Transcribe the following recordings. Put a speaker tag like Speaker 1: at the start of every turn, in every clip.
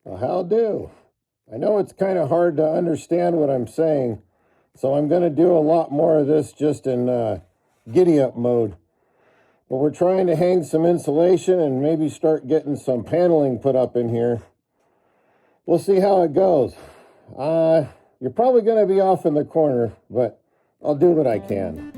Speaker 1: Well, how do? I know it's kind of hard to understand what I'm saying, so I'm going to do a lot more of this just in giddy up mode. But we're trying to hang some insulation and maybe start getting some paneling put up in here. We'll see how it goes. You're probably going to be off in the corner, but I'll do what I can.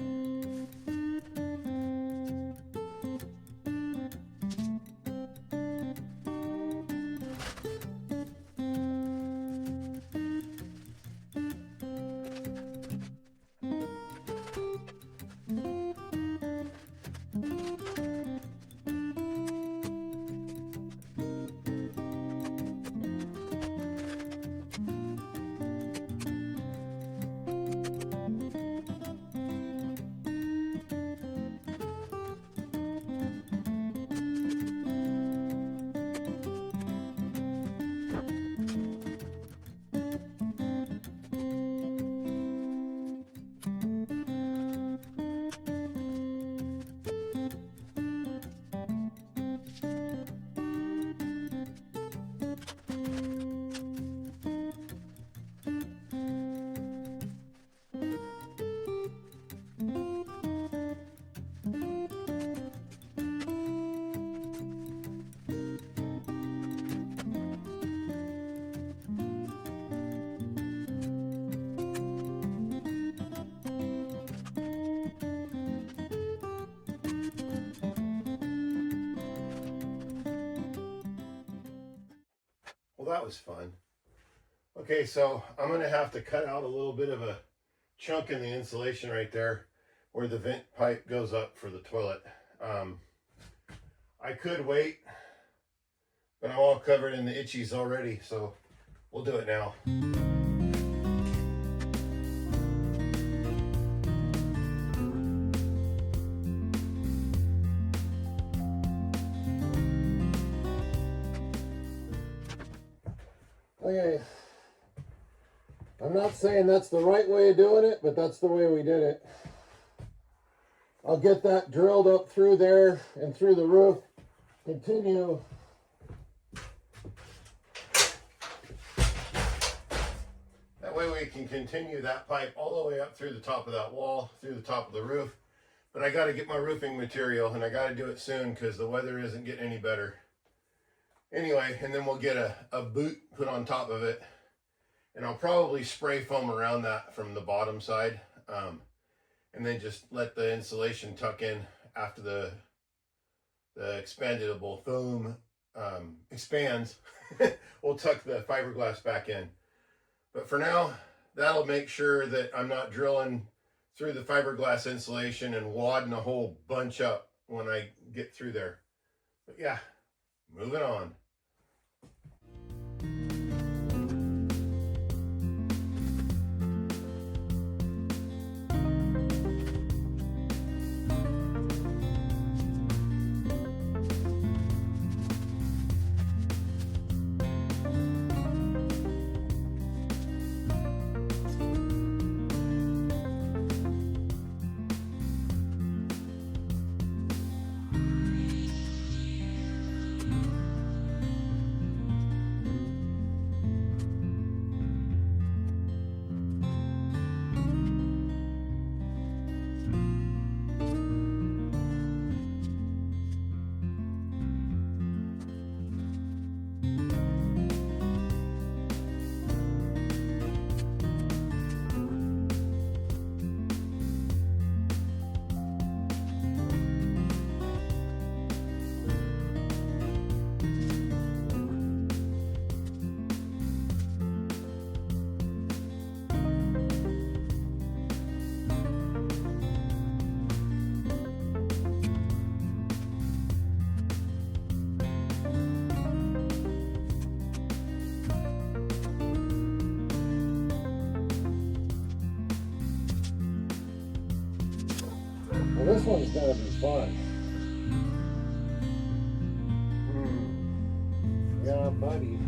Speaker 1: Well, that was fun. Okay, so I'm going to have to cut out a little bit of a chunk in the insulation right there where the vent pipe goes up for the toilet. I could wait, but I'm all covered in the itchies already, so we'll do it now. Okay, I'm not saying that's the right way of doing it, but that's the way we did it. I'll get that drilled up through there and through the roof. Continue. That way we can continue that pipe all the way up through the top of that wall, through the top of the roof. But I got to get my roofing material, and I got to do it soon because the weather isn't getting any better. Anyway, and then we'll get a boot put on top of it, and I'll probably spray foam around that from the bottom side, and then just let the insulation tuck in after the expandable foam expands. We'll tuck the fiberglass back in. But for now, that'll make sure that I'm not drilling through the fiberglass insulation and wadding a whole bunch up when I get through there. But yeah, moving on. Well, this one's gonna be fun. Yeah, buddy.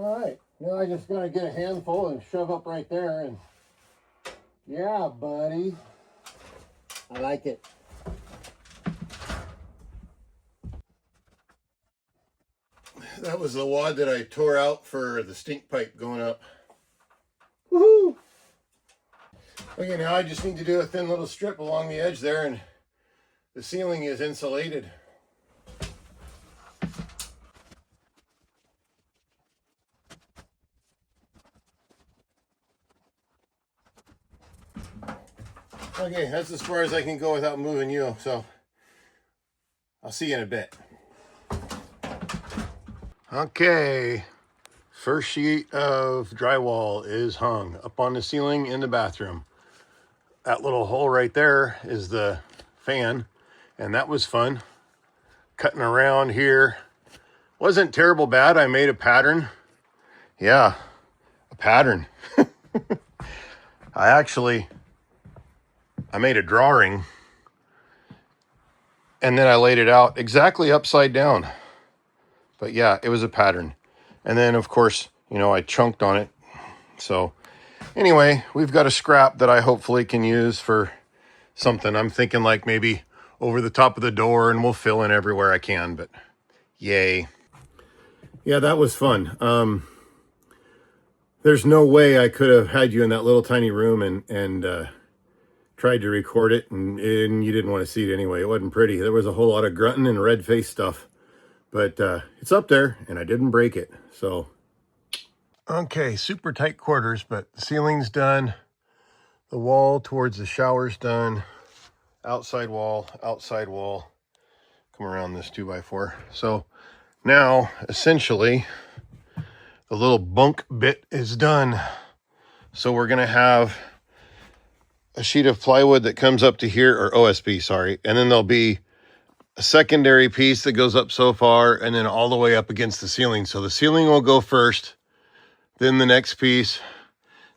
Speaker 1: All right, now I just gotta get a handful and shove up right there, and yeah, buddy, I like it. That was the wad that I tore out for the stink pipe going up. Woohoo! Okay, now I just need to do a thin little strip along the edge there, and the ceiling is insulated. Okay, that's as far as I can go without moving you, so I'll see you in a bit. Okay, first sheet of drywall is hung up on the ceiling in the bathroom. That little hole right there is the fan, and that was fun. Cutting around here. Wasn't terrible bad. I made a pattern. Yeah, a pattern. I made a drawing, and then I laid it out exactly upside down. But yeah, it was a pattern. And then, of course, you know, I chunked on it. So anyway, we've got a scrap that I hopefully can use for something. I'm thinking like maybe over the top of the door, and we'll fill in everywhere I can, but yay. Yeah, that was fun. There's no way I could have had you in that little tiny room and tried to record it, and you didn't want to see it anyway. It wasn't pretty. There was a whole lot of grunting and red face stuff, but it's up there, and I didn't break it. So, okay, super tight quarters, but the ceiling's done. The wall towards the shower's done. Outside wall. Come around this 2x4. So now, essentially, the little bunk bit is done. So we're going to have a sheet of plywood that comes up to here, or OSB, sorry. And then there'll be a secondary piece that goes up so far and then all the way up against the ceiling. So the ceiling will go first, then the next piece,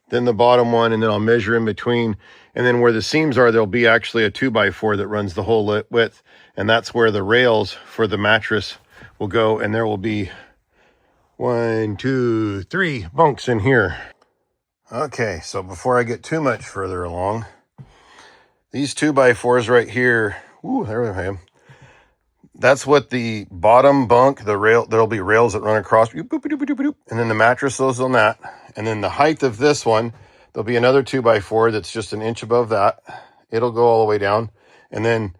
Speaker 1: then the bottom one, and then I'll measure in between. And then where the seams are, there'll be actually a 2x4 that runs the whole width. And that's where the rails for the mattress will go. And there will be 1, 2, 3 bunks in here. Okay, so before I get too much further along, these 2x4s right here, ooh, there I am. That's what the bottom bunk, the rail, there'll be rails that run across, and then the mattress goes on that. And then the height of this one, there'll be another 2x4 that's just an inch above that. It'll go all the way down, and then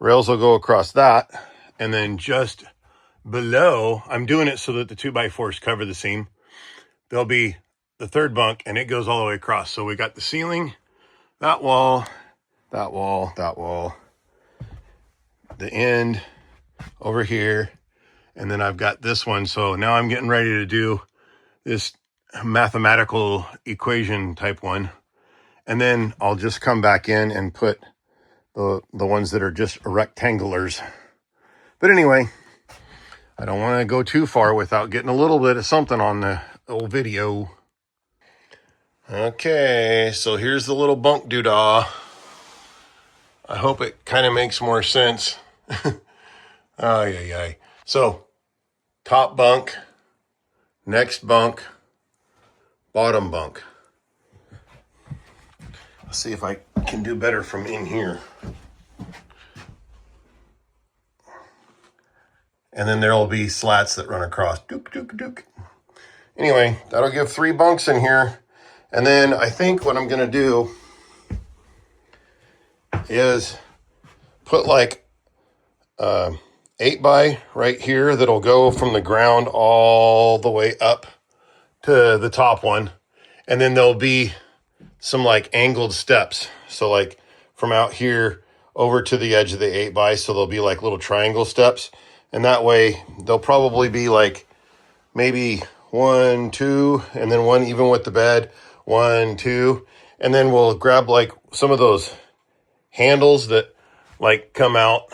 Speaker 1: rails will go across that. And then just below, I'm doing it so that the 2x4s cover the seam. There'll be the third bunk, and it goes all the way across. So we got the ceiling, that wall, that wall, that wall, the end over here, and then I've got this one. So now I'm getting ready to do this mathematical equation type one, and then I'll just come back in and put the ones that are just rectangulars. But anyway, I don't want to go too far without getting a little bit of something on the old video. Okay, so here's the little bunk doodah. I hope it kind of makes more sense. Ay. So, top bunk, next bunk, bottom bunk. Let's see if I can do better from in here. And then there'll be slats that run across. Anyway, that'll give 3 bunks in here. And then I think what I'm going to do is put like 8x right here that'll go from the ground all the way up to the top one. And then there'll be some like angled steps. So like from out here over to the edge of the 8x. So there'll be like little triangle steps. And that way they'll probably be like maybe 1, 2, and then 1 even with the bed. 1, 2, and then we'll grab like some of those handles that like come out.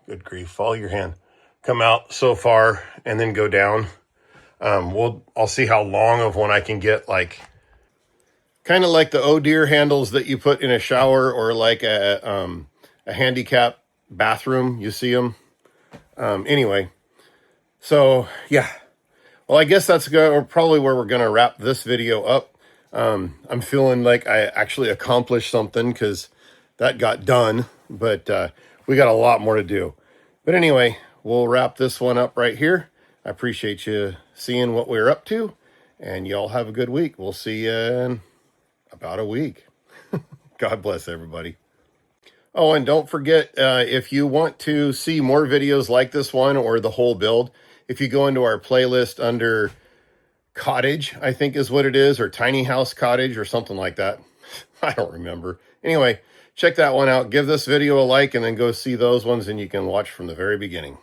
Speaker 1: Good grief, follow your hand. Come out so far and then go down. I'll see how long of one I can get, like kind of like the oh dear handles that you put in a shower or like a handicap bathroom. You see them. Anyway, so yeah, Well, I guess that's probably where we're going to wrap this video up. I'm feeling like I actually accomplished something because that got done, but we got a lot more to do. But anyway, we'll wrap this one up right here. I appreciate you seeing what we're up to, and y'all have a good week. We'll see you in about a week. God bless everybody. Oh, and don't forget, if you want to see more videos like this one or the whole build, if you go into our playlist under cottage, I think is what it is, or tiny house cottage or something like that. I don't remember. Anyway, check that one out. Give this video a like and then go see those ones, and you can watch from the very beginning.